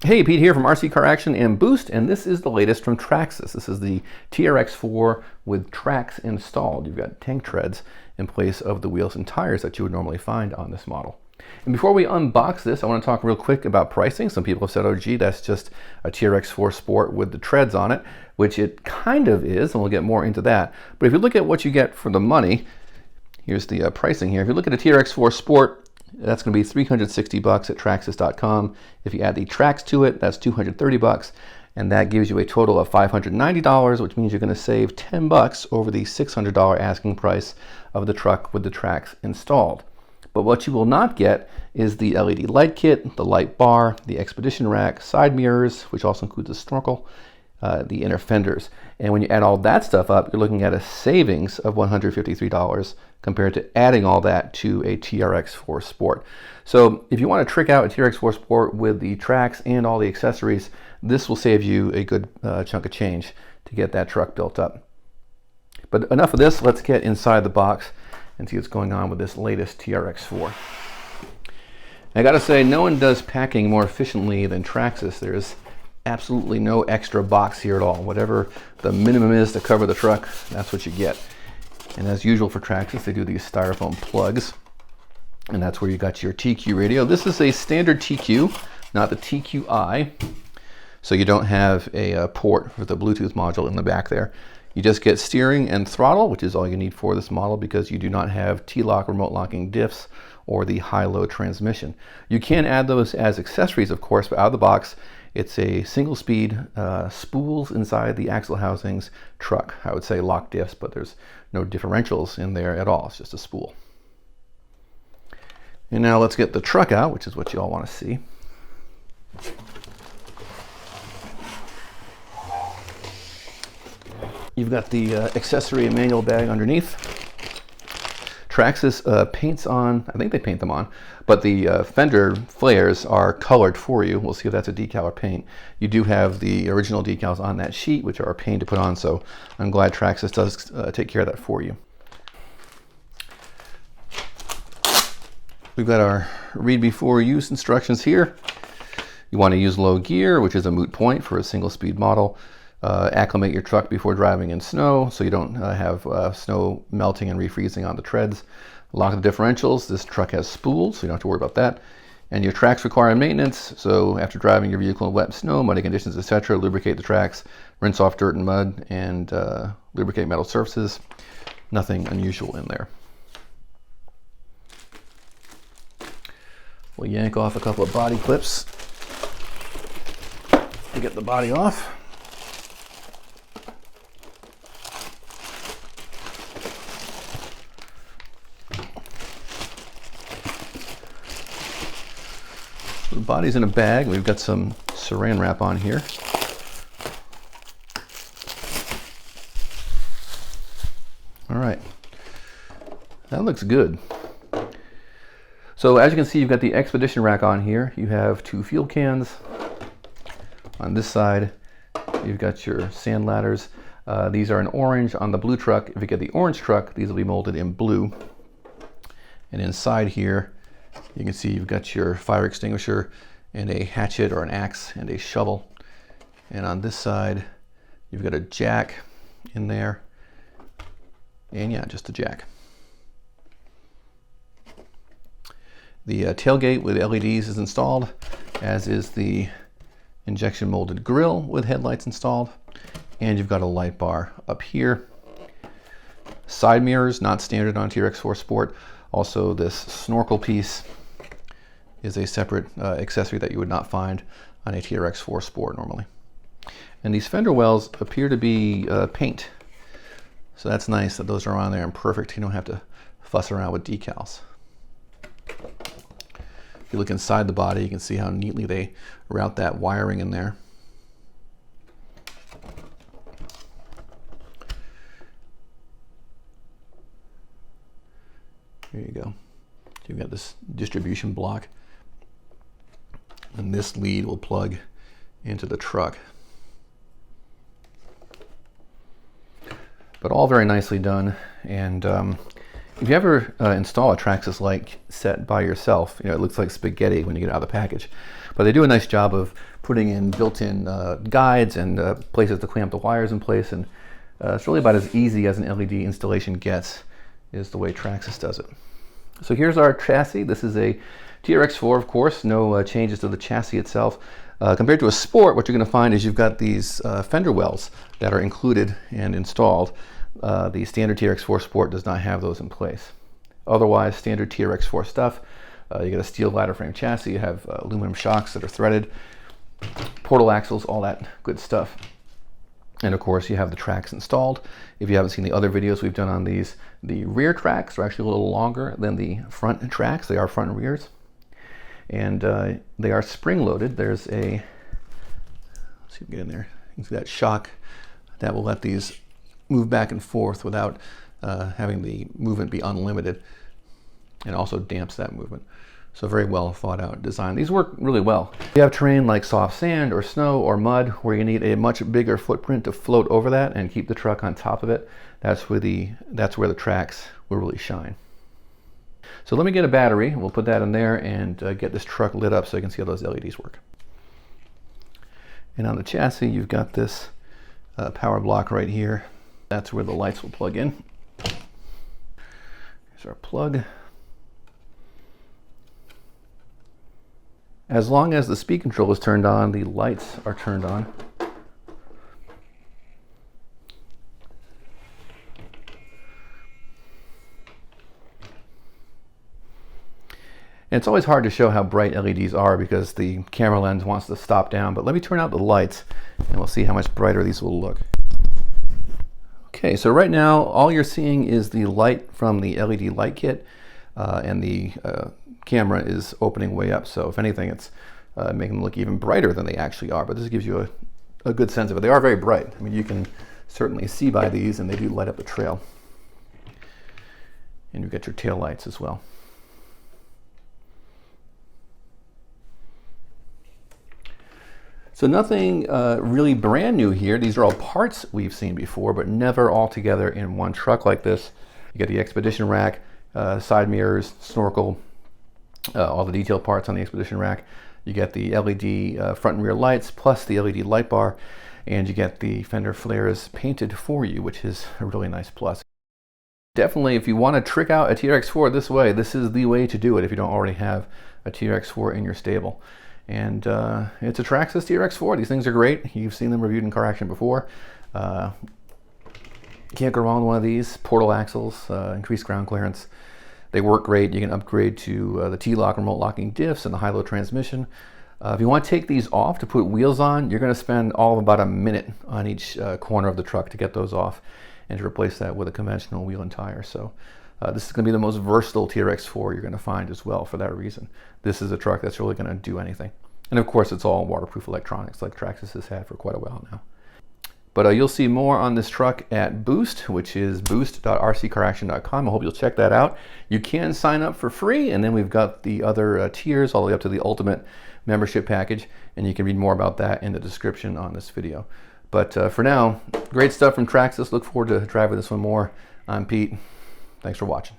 Hey, Pete here from RC Car Action and Boost, and this is the latest from Traxxas. This is the TRX-4 with Traxx installed. You've got tank treads in place of the wheels and tires that you would normally find on this model. And before we unbox this, I want to talk real quick about pricing. Some people have said, oh gee, that's just a TRX-4 Sport with the treads on it, which it kind of is, and we'll get more into that. But if you look at what you get for the money, here's the pricing here. If you look at a TRX-4 Sport, that's going to be $360 at Traxxas.com. If you add the Traxx to it, that's $230, and that gives you a total of $590, which means you're going to save $10 over the $600 asking price of the truck with the Traxx installed. But what you will not get is the LED light kit, the light bar, the expedition rack, side mirrors, which also includes a snorkel, the inner fenders. And when you add all that stuff up, you're looking at a savings of $153 compared to adding all that to a TRX-4 Sport. So if you want to trick out a TRX-4 Sport with the Traxx and all the accessories, this will save you a good chunk of change to get that truck built up. But enough of this, let's get inside the box and see what's going on with this latest TRX-4. I gotta say, no one does packing more efficiently than Traxxas. There's absolutely no extra box here at all. Whatever the minimum is to cover the truck, that's what you get. And as usual for Traxxas, they do these styrofoam plugs, and that's where you got your TQ radio. This is a standard TQ, not the TQI, so you don't have a port for the Bluetooth module in the back there. You just get steering and throttle, which is all you need for this model because you do not have T-lock remote locking diffs or the high-low transmission. You can add those as accessories, of course, but out of the box, it's a single-speed spools inside the axle housings truck. I would say lock diffs, but there's no differentials in there at all. It's just a spool. And now let's get the truck out, which is what you all want to see. You've got the accessory and manual bag underneath. Traxxas paints on, I think they paint them on, but the fender flares are colored for you. We'll see if that's a decal or paint. You do have the original decals on that sheet, which are a pain to put on, so I'm glad Traxxas does take care of that for you. We've got our read before use instructions here. You want to use low gear, which is a moot point for a single speed model. Acclimate your truck before driving in snow so you don't have snow melting and refreezing on the treads. Lock the differentials. This truck has spools, so you don't have to worry about that. And your tracks require maintenance, so after driving your vehicle in wet snow, muddy conditions, etc., lubricate the tracks, rinse off dirt and mud, and lubricate metal surfaces. Nothing unusual in there. We'll yank off a couple of body clips to get the body off. The body's in a bag. We've got some saran wrap on here. All right, that looks good. So as you can see, you've got the expedition rack on here. You have two fuel cans. On this side, you've got your sand ladders. These are in orange on the blue truck. If you get the orange truck, these will be molded in blue. And inside here, you can see you've got your fire extinguisher and a hatchet or an axe and a shovel. And on this side, you've got a jack in there. And yeah, just a jack. The tailgate with LEDs is installed, as is the injection molded grille with headlights installed. And you've got a light bar up here. Side mirrors, not standard on TRX-4 Sport. Also, this snorkel piece is a separate accessory that you would not find on a TRX-4 Sport normally. And these fender wells appear to be paint. So that's nice that those are on there and perfect. You don't have to fuss around with decals. If you look inside the body, you can see how neatly they route that wiring in there. Here you go. You've got this distribution block, and this lead will plug into the truck. But all very nicely done, and If you ever install a Traxxas light set by yourself, you know, it looks like spaghetti when you get it out of the package. But they do a nice job of putting in built-in guides and places to clamp the wires in place, and it's really about as easy as an LED installation gets, is the way Traxxas does it. So here's our chassis. This is a TRX-4, of course, no changes to the chassis itself. Compared to a Sport, what you're going to find is you've got these fender wells that are included and installed. The standard TRX-4 Sport does not have those in place. Otherwise, standard TRX-4 stuff, you get a steel ladder frame chassis, you have aluminum shocks that are threaded, portal axles, all that good stuff. And of course, you have the Traxx installed. If you haven't seen the other videos we've done on these, the rear tracks are actually a little longer than the front tracks. They are front and rears. And they are spring-loaded. There's a, let's see if we get in there. You can see that shock that will let these move back and forth without having the movement be unlimited, and also damps that movement. So very well thought out design. These work really well. If you have terrain like soft sand or snow or mud where you need a much bigger footprint to float over that and keep the truck on top of it, that's where the Traxx will really shine. So let me get a battery. We'll put that in there and get this truck lit up so you can see how those LEDs work. And on the chassis, you've got this power block right here. That's where the lights will plug in. Here's our plug. As long as the speed control is turned on, the lights are turned on. And it's always hard to show how bright LEDs are because the camera lens wants to stop down, but let me turn out the lights and we'll see how much brighter these will look. Okay, so right now all you're seeing is the light from the LED light kit, and the camera is opening way up. So if anything, it's making them look even brighter than they actually are, but this gives you a good sense of it. They are very bright. I mean, you can certainly see by these, and they do light up the trail. And you get your tail lights as well. So nothing really brand new here. These are all parts we've seen before, but never all together in one truck like this. You get the Expedition rack, side mirrors, snorkel, all the detail parts on the Expedition rack. You get the LED front and rear lights, plus the LED light bar, and you get the fender flares painted for you, which is a really nice plus. Definitely, if you want to trick out a TRX-4 this way, this is the way to do it if you don't already have a TRX-4 in your stable. And it's a Traxxas TRX-4. These things are great. You've seen them reviewed in Car Action before. Can't go wrong with one of these. Portal axles, increased ground clearance. They work great. You can upgrade to the T-lock remote locking diffs and the high-low transmission. If you want to take these off to put wheels on, you're going to spend all of about a minute on each corner of the truck to get those off and to replace that with a conventional wheel and tire. So this is going to be the most versatile TRX-4 you're going to find as well for that reason. This is a truck that's really going to do anything. And of course, it's all waterproof electronics like Traxxas has had for quite a while now. But you'll see more on this truck at Boost, which is boost.rccaraction.com. I hope you'll check that out. You can sign up for free, and then we've got the other tiers all the way up to the Ultimate membership package, and you can read more about that in the description on this video. But for now, great stuff from Traxxas. Look forward to driving this one more. I'm Pete. Thanks for watching.